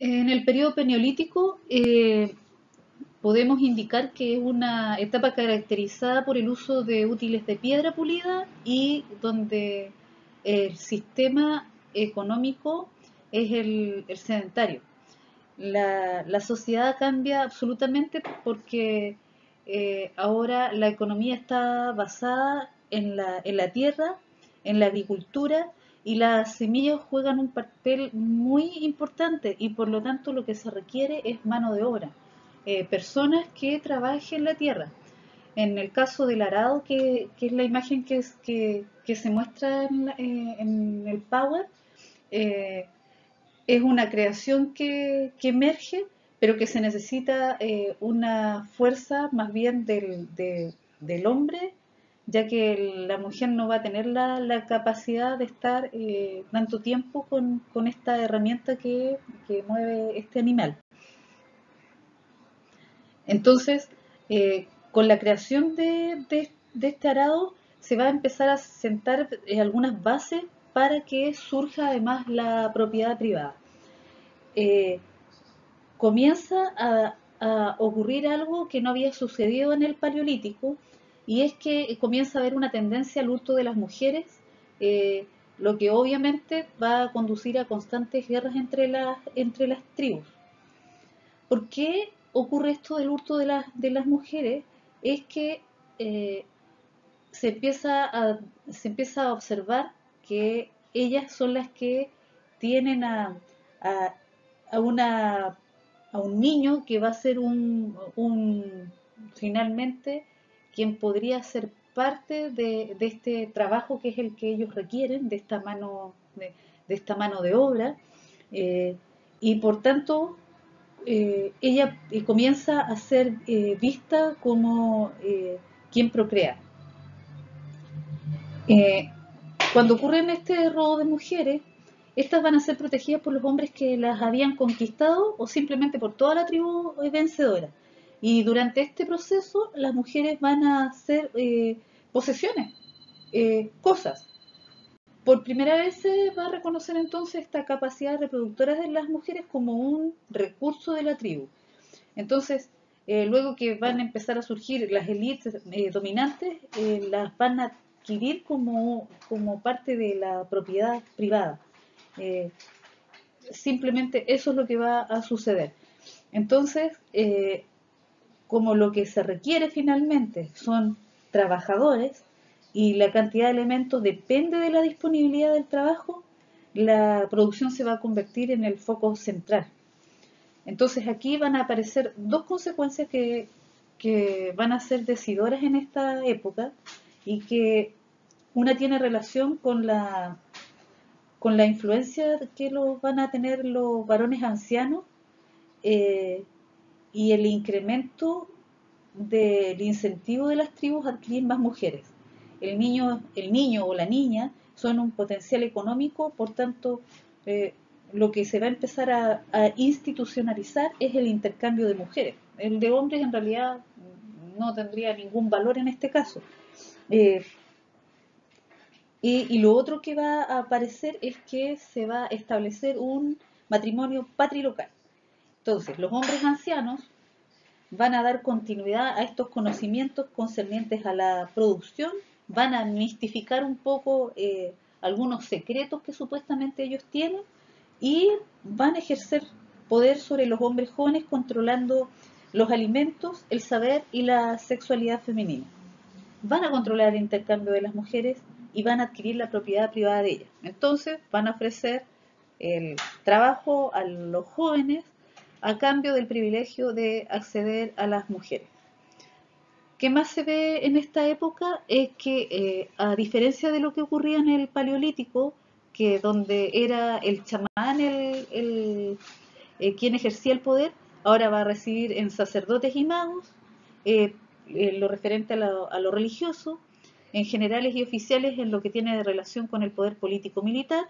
En el periodo paleolítico podemos indicar que es una etapa caracterizada por el uso de útiles de piedra pulida y donde el sistema económico es el sedentario. La sociedad cambia absolutamente porque ahora la economía está basada en la tierra, en la agricultura, y las semillas juegan un papel muy importante y por lo tanto lo que se requiere es mano de obra, personas que trabajen la tierra. En el caso del arado, que es la imagen que se muestra en el Power, eh, es una creación que emerge, pero que se necesita una fuerza más bien del hombre, ya que la mujer no va a tener la capacidad de estar tanto tiempo con esta herramienta que mueve este animal. Entonces, con la creación de este arado, se va a empezar a sentar algunas bases para que surja además la propiedad privada. Eh, Comienza a ocurrir algo que no había sucedido en el Paleolítico, y es que comienza a haber una tendencia al hurto de las mujeres, eh, lo que obviamente va a conducir a constantes guerras entre las tribus. ¿Por qué ocurre esto del hurto de las mujeres? Es que eh, se empieza se empieza a observar que ellas son las que tienen a, a una, a un niño que va a ser finalmente quien podría ser parte de este trabajo que es el que ellos requieren, de esta mano de obra, eh, y por tanto ella comienza a ser vista como quien procrea. Eh, Cuando ocurre este robo de mujeres, estas van a ser protegidas por los hombres que las habían conquistado o simplemente por toda la tribu vencedora. Y durante este proceso las mujeres van a hacer posesiones, cosas. Por primera vez se va a reconocer entonces esta capacidad reproductora de las mujeres como un recurso de la tribu. Entonces, luego que van a empezar a surgir las élites dominantes, las van a adquirir como parte de la propiedad privada. Eh, Simplemente eso es lo que va a suceder. Entonces, como lo que se requiere finalmente son trabajadores y la cantidad de elementos depende de la disponibilidad del trabajo, la producción se va a convertir en el foco central. Entonces aquí van a aparecer dos consecuencias que van a ser decidoras en esta época, y que una tiene relación con la influencia que los van a tener los varones ancianos, eh, y el incremento del incentivo de las tribus a adquirir más mujeres. El niño o la niña son un potencial económico, por tanto, lo que se va a empezar a institucionalizar es el intercambio de mujeres. El de hombres en realidad no tendría ningún valor en este caso. Eh, y lo otro que va a aparecer es que se va a establecer un matrimonio patrilocal. Entonces, los hombres ancianos van a dar continuidad a estos conocimientos concernientes a la producción, van a mistificar un poco algunos secretos que supuestamente ellos tienen, y van a ejercer poder sobre los hombres jóvenes controlando los alimentos, el saber y la sexualidad femenina. Van a controlar el intercambio de las mujeres y van a adquirir la propiedad privada de ellas. Entonces van a ofrecer el trabajo a los jóvenes a cambio del privilegio de acceder a las mujeres. ¿Qué más se ve en esta época? Es que a diferencia de lo que ocurría en el Paleolítico, que donde era el chamán quien ejercía el poder, ahora va a recibir en sacerdotes y magos, eh, lo referente a lo religioso, en generales y oficiales en lo que tiene de relación con el poder político-militar,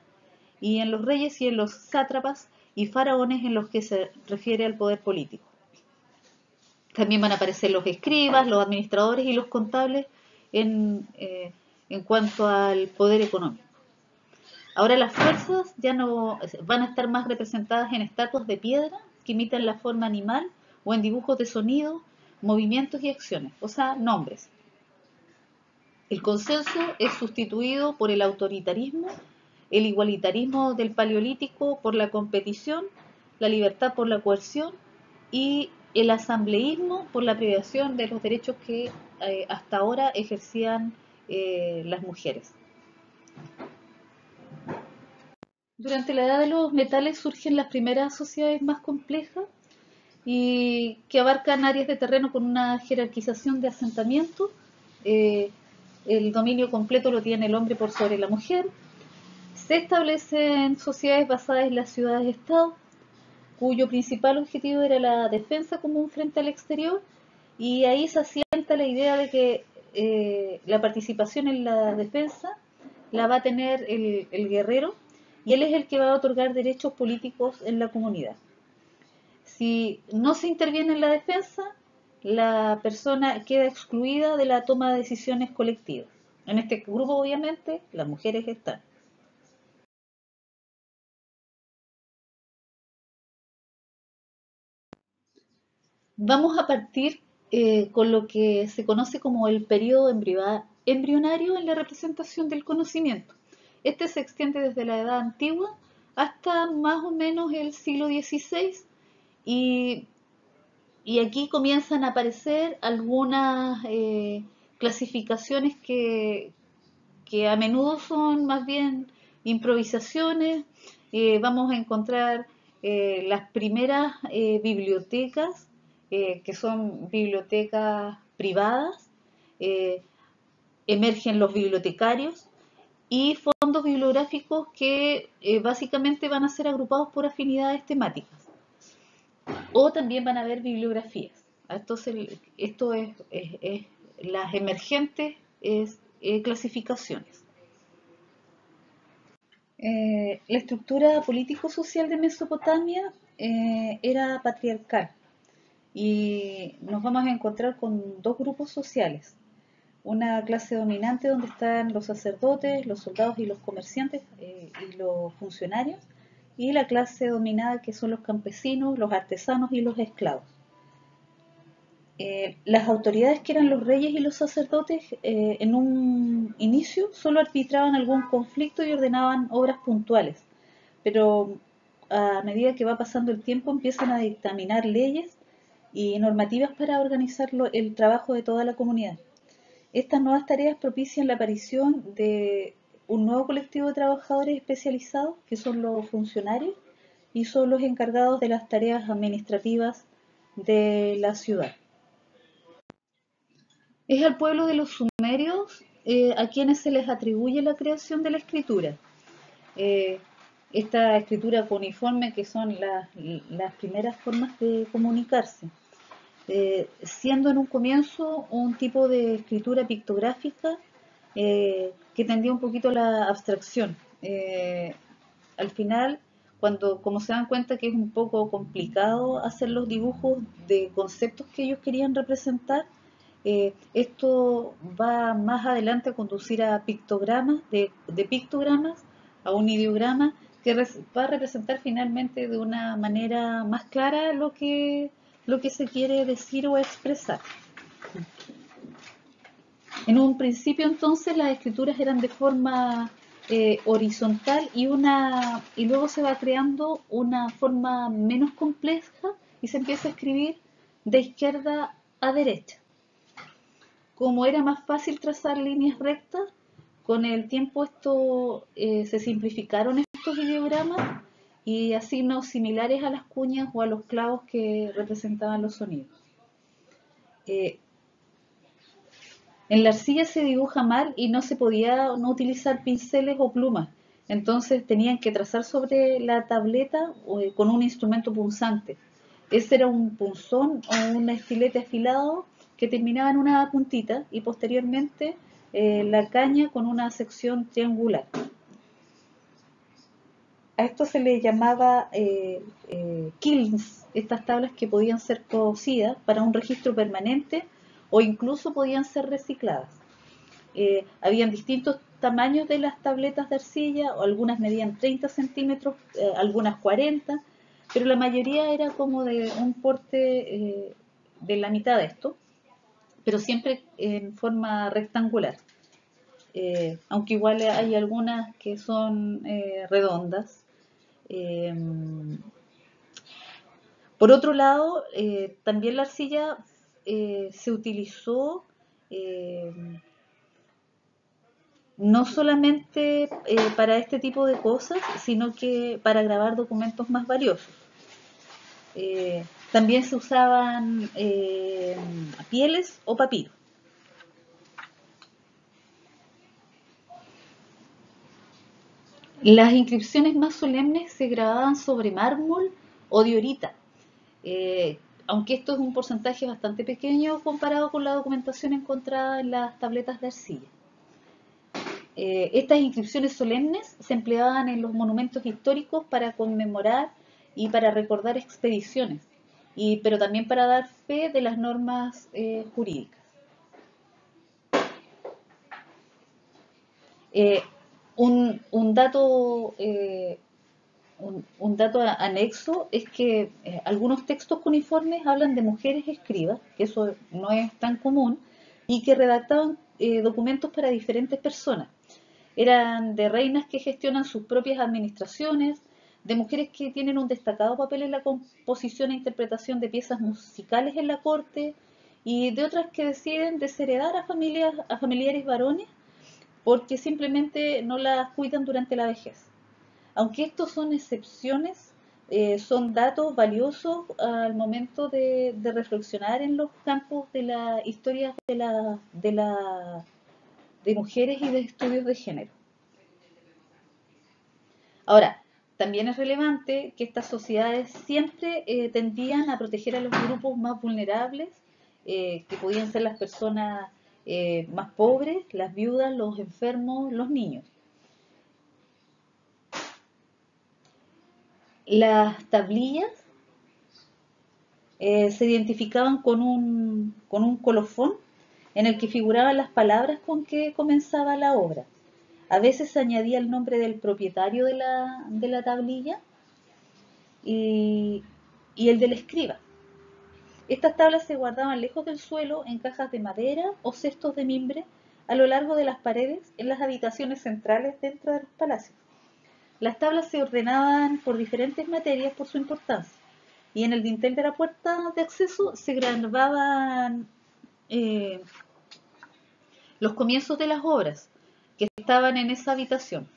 y en los reyes y en los sátrapas y faraones en los que se refiere al poder político. También van a aparecer los escribas, los administradores y los contables en cuanto al poder económico. Ahora las fuerzas ya no van a estar más representadas en estatuas de piedra que imitan la forma animal o en dibujos de sonido, movimientos y acciones, o sea, nombres. El consenso es sustituido por el autoritarismo, el igualitarismo del paleolítico por la competición, la libertad por la coerción y el asambleísmo por la privación de los derechos que hasta ahora ejercían las mujeres. Durante la edad de los metales surgen las primeras sociedades más complejas y que abarcan áreas de terreno con una jerarquización de asentamientos. Eh, el dominio completo lo tiene el hombre por sobre la mujer. Se establecen sociedades basadas en las ciudades-estado, cuyo principal objetivo era la defensa común frente al exterior, y ahí se asienta la idea de que la participación en la defensa la va a tener el guerrero, y él es el que va a otorgar derechos políticos en la comunidad. Si no se interviene en la defensa, la persona queda excluida de la toma de decisiones colectivas. En este grupo, obviamente, las mujeres están. Vamos a partir con lo que se conoce como el periodo embrionario en la representación del conocimiento. Este se extiende desde la Edad Antigua hasta más o menos el siglo XVI, y, y aquí comienzan a aparecer algunas clasificaciones que a menudo son más bien improvisaciones. Vamos a encontrar las primeras bibliotecas, que son bibliotecas privadas, eh, emergen los bibliotecarios y fondos bibliográficos que básicamente van a ser agrupados por afinidades temáticas, o también van a haber bibliografías. Esto es las emergentes clasificaciones. La estructura político-social de Mesopotamia era patriarcal, y nos vamos a encontrar con dos grupos sociales. Una clase dominante donde están los sacerdotes, los soldados y los comerciantes y los funcionarios, y la clase dominada que son los campesinos, los artesanos y los esclavos. Las autoridades, que eran los reyes y los sacerdotes, en un inicio solo arbitraban algún conflicto y ordenaban obras puntuales, pero a medida que va pasando el tiempo empiezan a dictaminar leyes y normativas para organizar el trabajo de toda la comunidad. Estas nuevas tareas propician la aparición de un nuevo colectivo de trabajadores especializados, que son los funcionarios, y son los encargados de las tareas administrativas de la ciudad. Es al pueblo de los sumerios a quienes se les atribuye la creación de la escritura. Eh, Esta escritura cuneiforme, que son las primeras formas de comunicarse, siendo en un comienzo un tipo de escritura pictográfica que tendía un poquito a la abstracción. Al final, como se dan cuenta que es un poco complicado hacer los dibujos de conceptos que ellos querían representar, esto va más adelante a conducir a pictogramas, de pictogramas a un ideograma que va a representar finalmente de una manera más clara lo que se quiere decir o expresar. En un principio, entonces, las escrituras eran de forma horizontal, y luego se va creando una forma menos compleja y se empieza a escribir de izquierda a derecha. Como era más fácil trazar líneas rectas, con el tiempo se simplificaron estos ideogramas y signos similares a las cuñas o a los clavos que representaban los sonidos. En la arcilla se dibuja mal y no se podía no utilizar pinceles o plumas, entonces tenían que trazar sobre la tableta con un instrumento punzante. Ese era un punzón o un estilete afilado que terminaba en una puntita, y posteriormente la caña con una sección triangular. A esto se le llamaba kilns, estas tablas que podían ser cosidas para un registro permanente o incluso podían ser recicladas. Habían distintos tamaños de las tabletas de arcilla, o algunas medían 30 centímetros, algunas 40, pero la mayoría era como de un porte de la mitad de esto, pero siempre en forma rectangular. Aunque igual hay algunas que son redondas. Eh, por otro lado, también la arcilla se utilizó eh, no solamente para este tipo de cosas, sino que para grabar documentos más valiosos. También se usaban pieles o papiros. Las inscripciones más solemnes se grababan sobre mármol o diorita, eh, aunque esto es un porcentaje bastante pequeño comparado con la documentación encontrada en las tabletas de arcilla. Estas inscripciones solemnes se empleaban en los monumentos históricos para conmemorar y para recordar expediciones, pero también para dar fe de las normas jurídicas. Eh, un dato un dato anexo es que algunos textos cuneiformes hablan de mujeres escribas, que eso no es tan común, y que redactaban documentos para diferentes personas. Eran de reinas que gestionan sus propias administraciones, de mujeres que tienen un destacado papel en la composición e interpretación de piezas musicales en la corte, y de otras que deciden desheredar a familiares varones porque simplemente no las cuidan durante la vejez. Aunque estos son excepciones, son datos valiosos al momento de reflexionar en los campos de la historia de mujeres y de estudios de género. Ahora, también es relevante que estas sociedades siempre tendían a proteger a los grupos más vulnerables, que podían ser las personas más pobres, las viudas, los enfermos, los niños. Las tablillas se identificaban con un colofón en el que figuraban las palabras con que comenzaba la obra. A veces se añadía el nombre del propietario de la tablilla y, y el del escriba. Estas tablas se guardaban lejos del suelo en cajas de madera o cestos de mimbre a lo largo de las paredes en las habitaciones centrales dentro de los palacios. Las tablas se ordenaban por diferentes materias por su importancia y en el dintel de la puerta de acceso se grababan los comienzos de las obras que estaban en esa habitación.